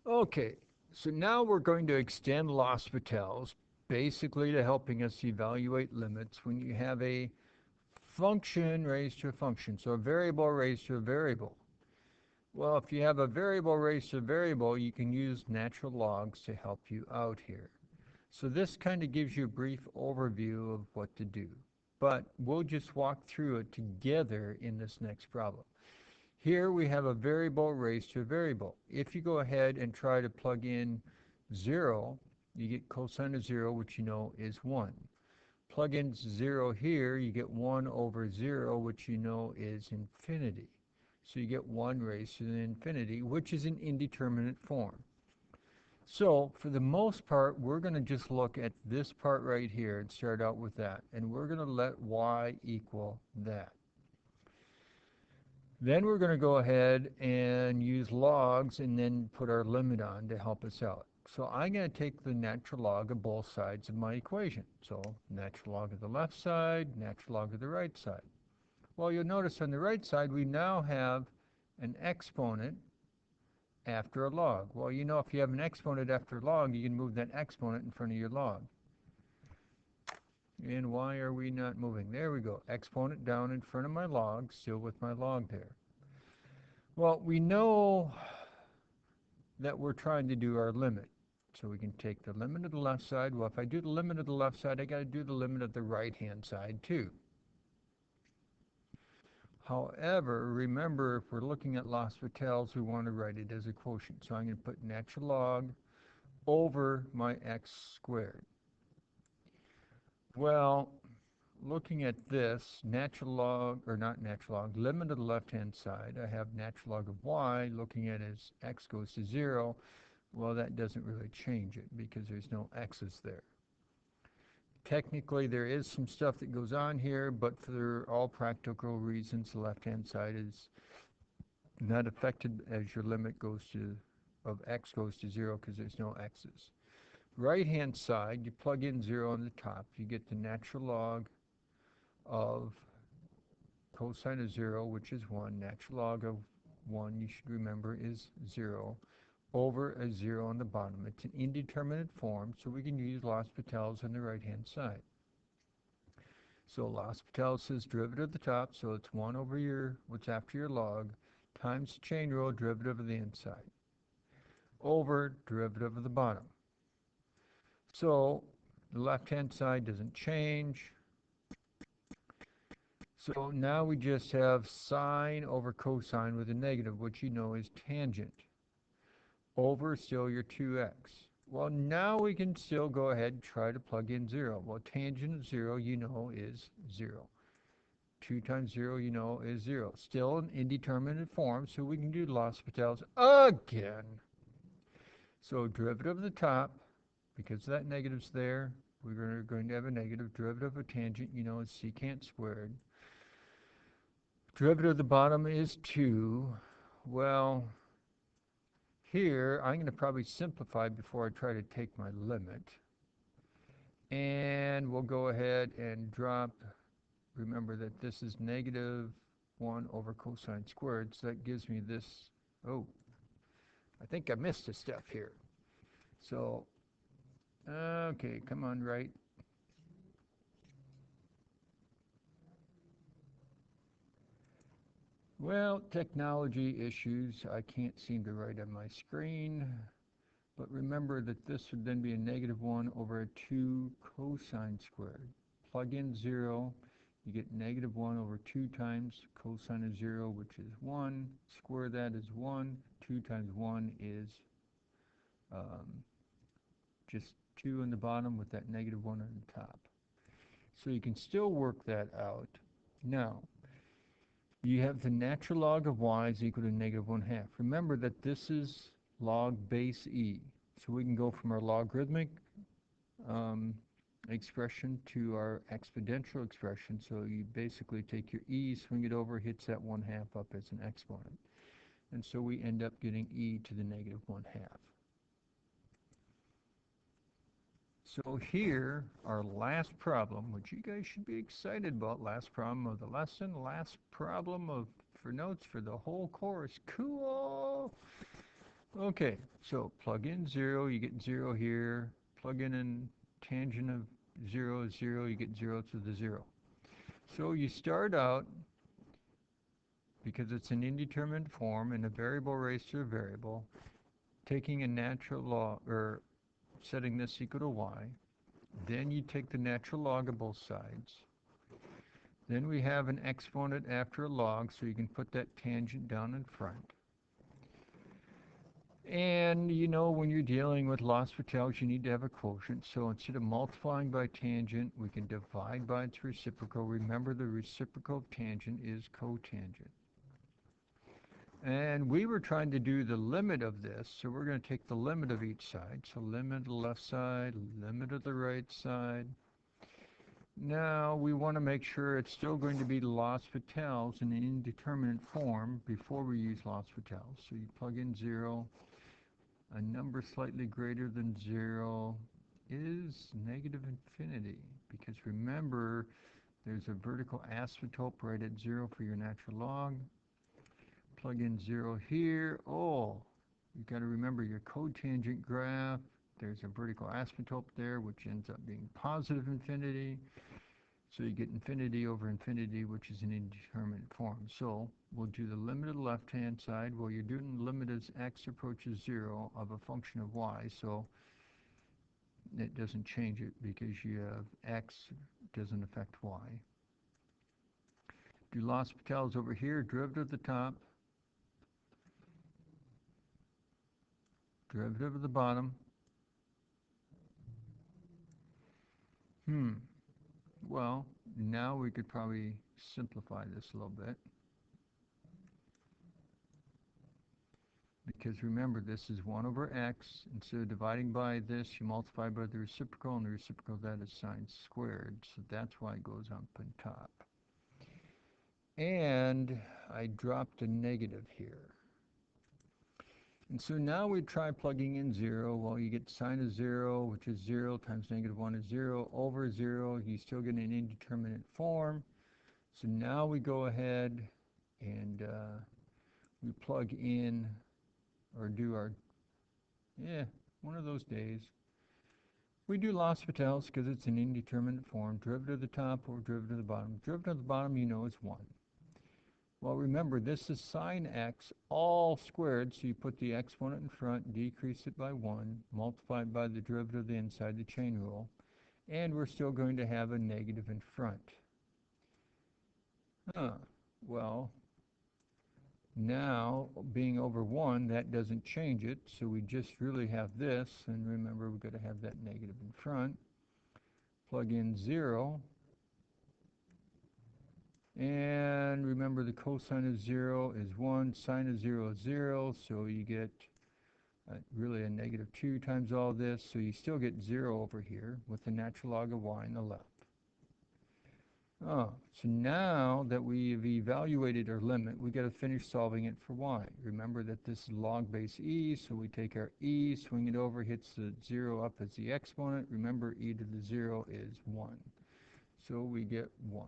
Okay, so now we're going to extend L'Hopital's basically to helping us evaluate limits when you have a function raised to a function. So a variable raised to a variable. Well, if you have a variable raised to a variable, you can use natural logs to help you out here. So this kind of gives you a brief overview of what to do. But we'll just walk through it together in this next problem. Here we have a variable raised to a variable. If you go ahead and try to plug in 0, you get cosine of 0, which you know is 1. Plug in 0 here, you get 1 over 0, which you know is infinity. So you get 1 raised to the infinity, which is an indeterminate form. So for the most part, we're going to just look at this part right here and start out with that. And we're going to let y equal that. Then we're going to go ahead and use logs and then put our limit on to help us out. So I'm going to take the natural log of both sides of my equation. So natural log of the left side, natural log of the right side. Well, you'll notice on the right side, we now have an exponent after a log. Well, you know, if you have an exponent after a log, you can move that exponent in front of your log. And why are we not moving? There we go. Exponent down in front of my log, still with my log there. Well, we know that we're trying to do our limit. So we can take the limit of the left side. Well, if I do the limit of the left side, I got to do the limit of the right-hand side too. However, remember, if we're looking at L'Hopital's, we want to write it as a quotient. So I'm going to put natural log over my x squared. Well, looking at this, natural log, or not natural log, limit of the left-hand side, I have natural log of y, looking at it as x goes to 0. Well, that doesn't really change it because there's no x's there. Technically, there is some stuff that goes on here, but for all practical reasons, the left-hand side is not affected as your limit goes to, of x goes to 0 because there's no x's. Right-hand side, you plug in 0 on the top, you get the natural log of cosine of 0, which is 1. Natural log of 1, you should remember, is 0, over a 0 on the bottom. It's an indeterminate form, so we can use L'Hopital's on the right-hand side. So L'Hopital says derivative of the top, so it's 1 over what's after your log, times the chain rule, derivative of the inside, over derivative of the bottom. So the left-hand side doesn't change. So now we just have sine over cosine with a negative, which you know is tangent, over still your 2x. Well, now we can still go ahead and try to plug in 0. Well, tangent of 0, you know, is 0. 2 times 0, you know, is 0. Still an indeterminate form, so we can do L'Hopital's again. So derivative of the top, because that negative's there, we're going to have a negative. Derivative of tangent, you know, is secant squared. Derivative of the bottom is 2. Well, here, I'm going to probably simplify before I try to take my limit. And we'll go ahead and drop, remember that this is negative 1 over cosine squared, so that gives me this, oh, I think I missed a step here. So, okay, come on, right. Well, technology issues, I can't seem to write on my screen. But remember that this would then be a negative 1 over a 2 cosine squared. Plug in 0, you get negative 1 over 2 times cosine of 0, which is 1. Square that is 1. 2 times 1 is just 2 on the bottom with that negative 1 on the top. So you can still work that out. Now, you have the natural log of y is equal to negative 1/2. Remember that this is log base e. So we can go from our logarithmic expression to our exponential expression. So you basically take your e, swing it over, hits that 1/2 up as an exponent. And so we end up getting e to the negative 1/2. So here, our last problem, which you guys should be excited about, last problem of the lesson, last problem for notes for the whole course. Cool! Okay, so plug in 0, you get 0 here. Plug in tangent of 0 is 0, you get 0 to the 0. So you start out, because it's an indeterminate form and a variable raised to a variable, taking a natural log, or setting this equal to y. Then you take the natural log of both sides. Then we have an exponent after a log, so you can put that tangent down in front. And you know, when you're dealing with L'Hopital's, you need to have a quotient. So instead of multiplying by tangent, we can divide by its reciprocal. Remember, the reciprocal of tangent is cotangent. And we were trying to do the limit of this, so we're going to take the limit of each side. So limit of the left side, limit of the right side. Now we want to make sure it's still going to be L'Hopital's in an indeterminate form before we use L'Hopital's. So you plug in 0. A number slightly greater than 0 is negative infinity, because remember, there's a vertical asymptote right at 0 for your natural log. Plug in 0 here. Oh, you've got to remember your cotangent graph. There's a vertical asymptote there, which ends up being positive infinity. So you get infinity over infinity, which is an indeterminate form. So we'll do the limit of the left-hand side. Well, you're doing the limit as x approaches 0 of a function of y, so it doesn't change it because you have x doesn't affect y. Do L'Hopital's over here, derivative of the top, derivative of the bottom. Well, now we could probably simplify this a little bit. Because remember, this is 1 over x. Instead of dividing by this, you multiply by the reciprocal, and the reciprocal of that is sine squared. So that's why it goes up on top. And I dropped a negative here. And so now we try plugging in 0. Well, you get sine of 0, which is 0 times negative 1 is 0, over 0. You still get an indeterminate form. So now we go ahead and we plug in, or do our, one of those days. We do L'Hopital's because it's an indeterminate form. Derivative of the top or derivative of the bottom. Derivative of the bottom, you know, is 1. Well, remember, this is sine x all squared, so you put the exponent in front, decrease it by 1, multiply it by the derivative of the inside, the chain rule, and we're still going to have a negative in front. Well, now, being over 1, that doesn't change it, so we just really have this, and remember, we've got to have that negative in front. Plug in 0, and remember the cosine of 0 is 1, sine of 0 is 0, so you get really a negative 2 times all this, so you still get 0 over here with the natural log of y on the left. So now that we've evaluated our limit, we got to finish solving it for y. Remember that this is log base e, so we take our e, swing it over, hits the 0 up as the exponent. Remember, e to the 0 is 1. So we get 1.